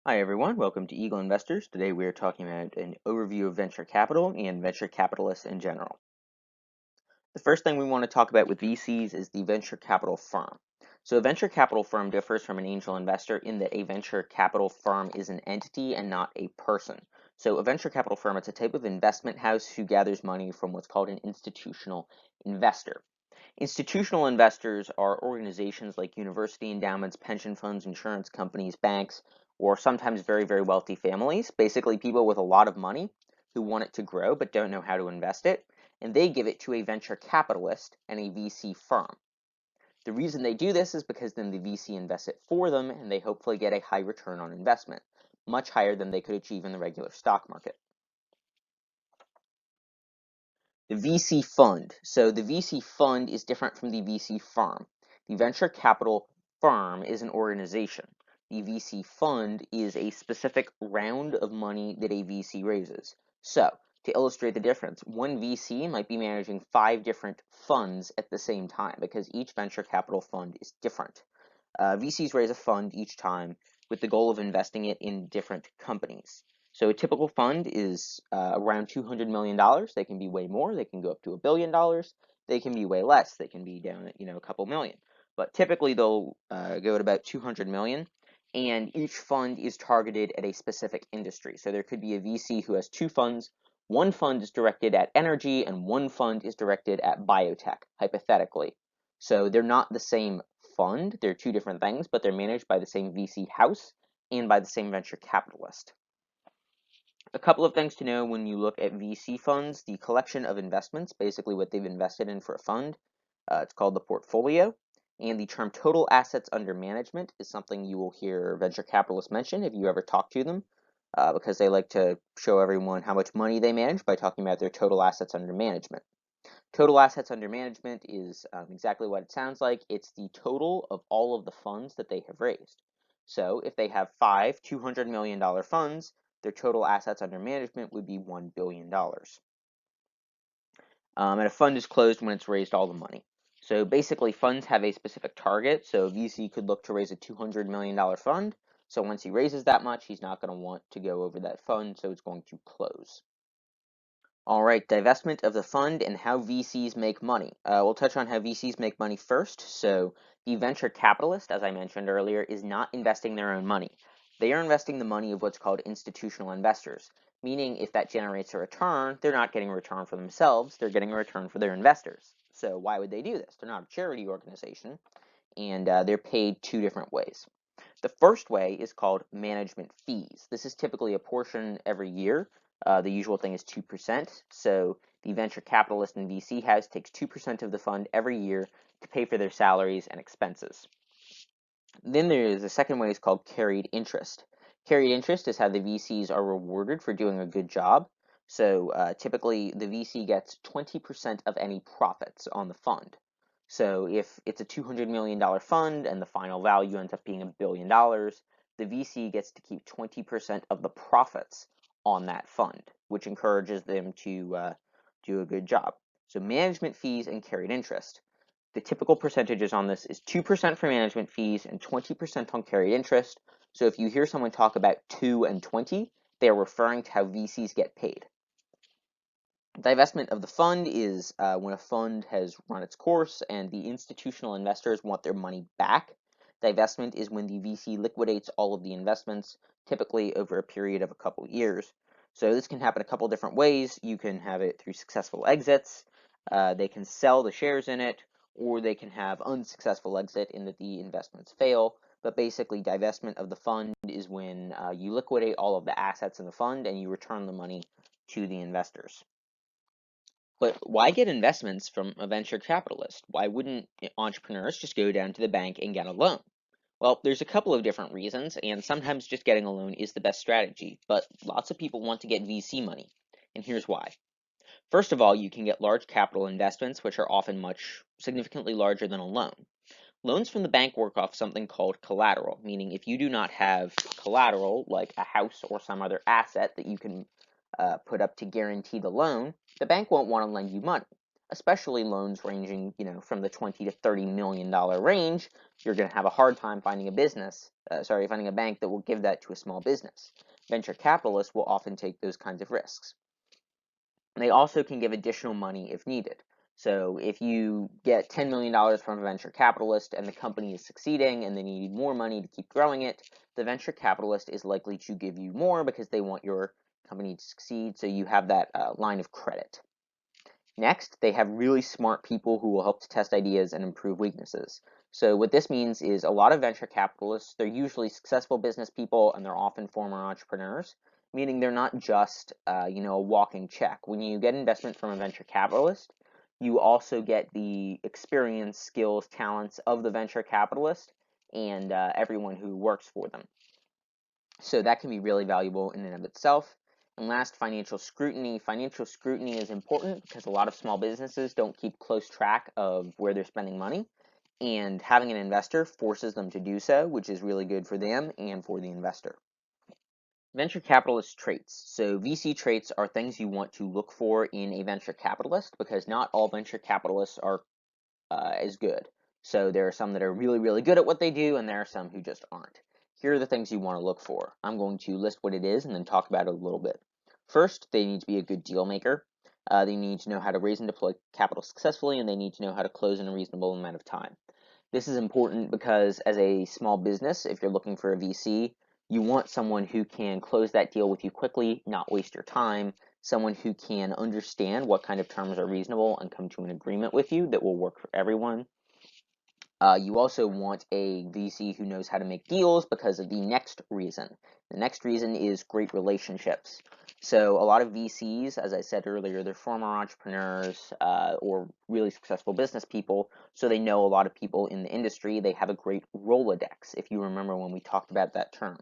Hi everyone, welcome to Eagle Investors. Today we are talking about an overview of venture capital and venture capitalists in general. The first thing we want to talk about with VCs is the venture capital firm. So a venture capital firm differs from an angel investor in that a venture capital firm is an entity and not a person. So a venture capital firm, it's a type of investment house who gathers money from what's called an institutional investor. Institutional investors are organizations like university endowments, pension funds, insurance companies, banks, or sometimes very, very wealthy families, basically people with a lot of money who want it to grow but don't know how to invest it, and they give it to a venture capitalist and a VC firm. The reason they do this is because then the VC invests it for them and they hopefully get a high return on investment, much higher than they could achieve in the regular stock market. The VC fund. So the VC fund is different from the VC firm. The venture capital firm is an organization. The VC fund is a specific round of money that a VC raises. So, to illustrate the difference, one VC might be managing 5 different funds at the same time because each venture capital fund is different. VCs raise a fund each time with the goal of investing it in different companies. So a typical fund is around $200 million. They can be way more. They can go up to $1 billion. They can be way less. They can be down at, a couple million. But typically they'll go at about 200 million. And each fund is targeted at a specific industry. So there could be a VC who has 2 funds. One fund is directed at energy and one fund is directed at biotech, hypothetically. So they're not the same fund. They're 2 different things, but they're managed by the same VC house and by the same venture capitalist. A couple of things to know when you look at VC funds: the collection of investments, basically what they've invested in for a fund. It's called the portfolio. And the term total assets under management is something you will hear venture capitalists mention if you ever talk to them, because they like to show everyone how much money they manage by talking about their total assets under management. Total assets under management is exactly what it sounds like. It's the total of all of the funds that they have raised. So if they have 5 $200 million funds, their total assets under management would be $1 billion. And a fund is closed when it's raised all the money. So basically, funds have a specific target. So VC could look to raise a $200 million fund. So once he raises that much, he's not going to want to go over that fund, so it's going to close. All right, divestment of the fund and how VCs make money. We'll touch on how VCs make money first. So the venture capitalist, as I mentioned earlier, is not investing their own money. They are investing the money of what's called institutional investors, meaning if that generates a return, they're not getting a return for themselves, they're getting a return for their investors. So why would they do this? They're not a charity organization, and they're paid 2 different ways. The first way is called management fees. This is typically a portion every year. The usual thing is 2%. So the venture capitalist and VC house takes 2% of the fund every year to pay for their salaries and expenses. Then there is a second way, is called carried interest. Carried interest is how the VCs are rewarded for doing a good job. So typically the VC gets 20% of any profits on the fund. So if it's a $200 million fund and the final value ends up being $1 billion, the VC gets to keep 20% of the profits on that fund, which encourages them to do a good job. So management fees and carried interest. The typical percentages on this is 2% for management fees and 20% on carried interest. So if you hear someone talk about 2 and 20, they are referring to how VCs get paid. Divestment of the fund is when a fund has run its course and the institutional investors want their money back. Divestment is when the VC liquidates all of the investments, typically over a period of a couple years. So this can happen a couple different ways. You can have it through successful exits. They can sell the shares in it, or they can have unsuccessful exit in that the investments fail. But basically, divestment of the fund is when you liquidate all of the assets in the fund and you return the money to the investors. But why get investments from a venture capitalist? Why wouldn't entrepreneurs just go down to the bank and get a loan? Well, there's a couple of different reasons, and sometimes just getting a loan is the best strategy, but lots of people want to get VC money, and here's why. First of all, you can get large capital investments, which are often significantly larger than a loan. Loans from the bank work off something called collateral, meaning if you do not have collateral, like a house or some other asset that you can put up to guarantee the loan, the bank won't want to lend you money. especially loans ranging, from the 20 to $30 million range. You're going to have a hard time finding finding a bank that will give that to a small business. Venture capitalists will often take those kinds of risks. They also can give additional money if needed. So if you get $10 million from a venture capitalist and the company is succeeding and they need more money to keep growing it, the venture capitalist is likely to give you more because they want your company to succeed, so you have that line of credit. Next, they have really smart people who will help to test ideas and improve weaknesses. So what this means is a lot of venture capitalists, they're usually successful business people and they're often former entrepreneurs, meaning they're not just, a walking check. When you get investment from a venture capitalist, you also get the experience, skills, talents of the venture capitalist and everyone who works for them. So that can be really valuable in and of itself. And last, financial scrutiny. Financial scrutiny is important because a lot of small businesses don't keep close track of where they're spending money, and having an investor forces them to do so, which is really good for them and for the investor. Venture capitalist traits. So VC traits are things you want to look for in a venture capitalist because not all venture capitalists are as good. So there are some that are really, really good at what they do, and there are some who just aren't. Here are the things you want to look for. I'm going to list what it is and then talk about it a little bit. First, they need to be a good deal maker. They need to know how to raise and deploy capital successfully, and they need to know how to close in a reasonable amount of time. This is important because as a small business, if you're looking for a VC, you want someone who can close that deal with you quickly, not waste your time, someone who can understand what kind of terms are reasonable and come to an agreement with you that will work for everyone. You also want a VC who knows how to make deals because of the next reason. The next reason is great relationships. So a lot of VCs, as I said earlier, they're former entrepreneurs or really successful business people, so they know a lot of people in the industry. They have a great Rolodex, if you remember when we talked about that term.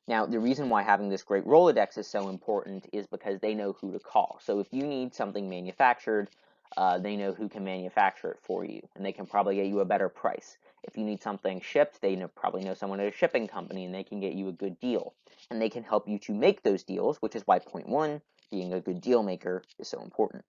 Now, the reason why having this great Rolodex is so important is because they know who to call. So if you need something manufactured, they know who can manufacture it for you, and they can probably get you a better price. If you need something shipped, they probably know someone at a shipping company, and they can get you a good deal. And they can help you to make those deals, which is why point one, being a good deal maker, is so important.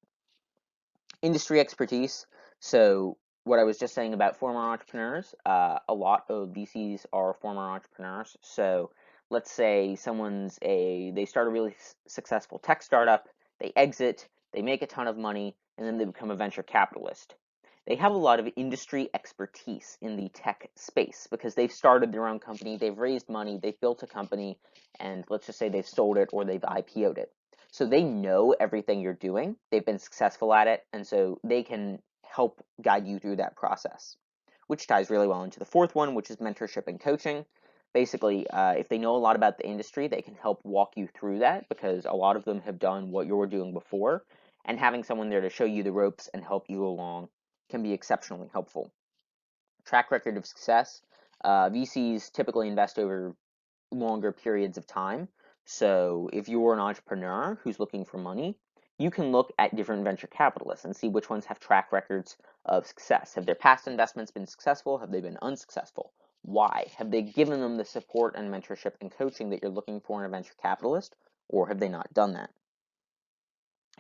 Industry expertise. So what I was just saying about former entrepreneurs, a lot of VCs are former entrepreneurs. So let's say they start a really successful tech startup, they exit, they make a ton of money, and then they become a venture capitalist. They have a lot of industry expertise in the tech space because they've started their own company, they've raised money, they've built a company, and let's just say they've sold it or they've IPO'd it. So they know everything you're doing, they've been successful at it, and so they can help guide you through that process, which ties really well into the fourth one, which is mentorship and coaching. Basically, if they know a lot about the industry, they can help walk you through that because a lot of them have done what you're doing before, and having someone there to show you the ropes and help you along can be exceptionally helpful. Track record of success. VCs typically invest over longer periods of time. So if you're an entrepreneur who's looking for money, you can look at different venture capitalists and see which ones have track records of success. Have their past investments been successful? Have they been unsuccessful? Why? Have they given them the support and mentorship and coaching that you're looking for in a venture capitalist, or have they not done that?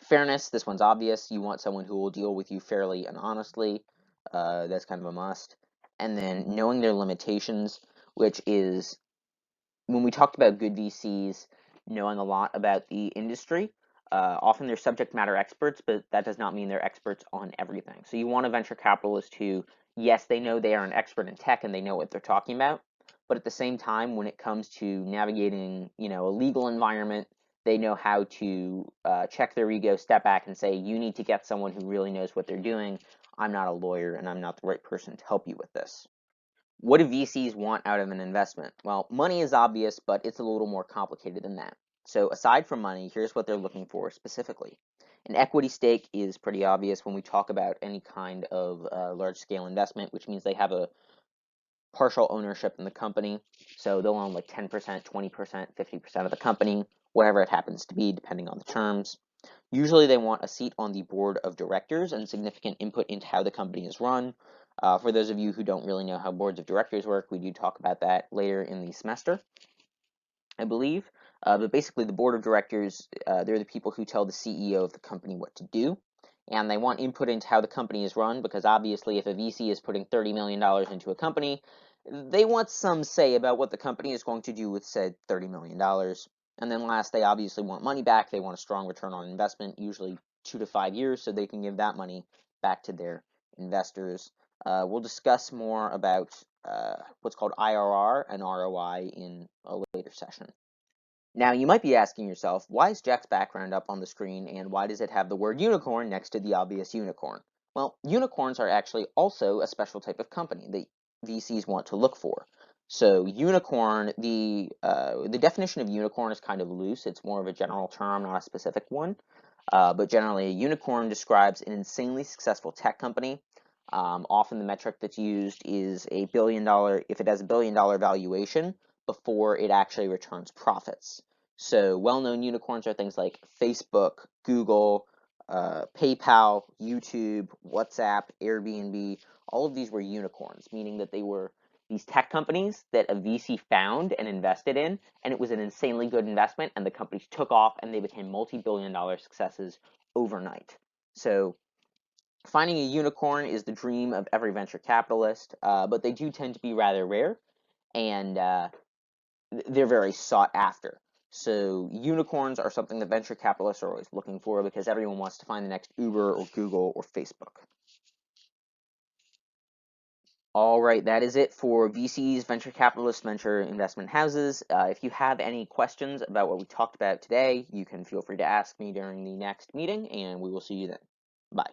Fairness, this one's obvious. You want someone who will deal with you fairly and honestly. That's kind of a must. And then knowing their limitations, which is when we talked about good VCs knowing a lot about the industry, often they're subject matter experts, but that does not mean they're experts on everything. So you want a venture capitalist who, yes, they know they are an expert in tech and they know what they're talking about, but at the same time, when it comes to navigating, a legal environment, they know how to check their ego, step back, and say, you need to get someone who really knows what they're doing. I'm not a lawyer, and I'm not the right person to help you with this. What do VCs want out of an investment? Well, money is obvious, but it's a little more complicated than that. So aside from money, here's what they're looking for specifically. An equity stake is pretty obvious when we talk about any kind of large-scale investment, which means they have a partial ownership in the company. So they'll own like 10%, 20%, 50% of the company, whatever it happens to be, depending on the terms. Usually they want a seat on the board of directors and significant input into how the company is run. For those of you who don't really know how boards of directors work, we do talk about that later in the semester, I believe. But basically the board of directors, they're the people who tell the CEO of the company what to do. and they want input into how the company is run, because obviously if a VC is putting $30 million into a company, they want some say about what the company is going to do with said $30 million. And then last, they obviously want money back. They want a strong return on investment, usually 2 to 5 years, so they can give that money back to their investors. We'll discuss more about what's called IRR and ROI in a later session. Now, you might be asking yourself, why is Jack's background up on the screen, and why does it have the word unicorn next to the obvious unicorn? Well, unicorns are actually also a special type of company that VCs want to look for. So unicorn, the definition of unicorn is kind of loose. It's more of a general term, not a specific one. But generally, a unicorn describes an insanely successful tech company. Often the metric that's used is if it has $1 billion valuation before it actually returns profits. So well-known unicorns are things like Facebook, Google, PayPal, YouTube, WhatsApp, Airbnb. All of these were unicorns, meaning that they were these tech companies that a VC found and invested in, and it was an insanely good investment, and the companies took off and they became multi-billion-dollar successes overnight. So finding a unicorn is the dream of every venture capitalist, but they do tend to be rather rare, and they're very sought after. So unicorns are something that venture capitalists are always looking for, because everyone wants to find the next Uber or Google or Facebook. All right, that is it for VCs, venture capitalists, venture investment houses. If you have any questions about what we talked about today, you can feel free to ask me during the next meeting, and we will see you then. Bye.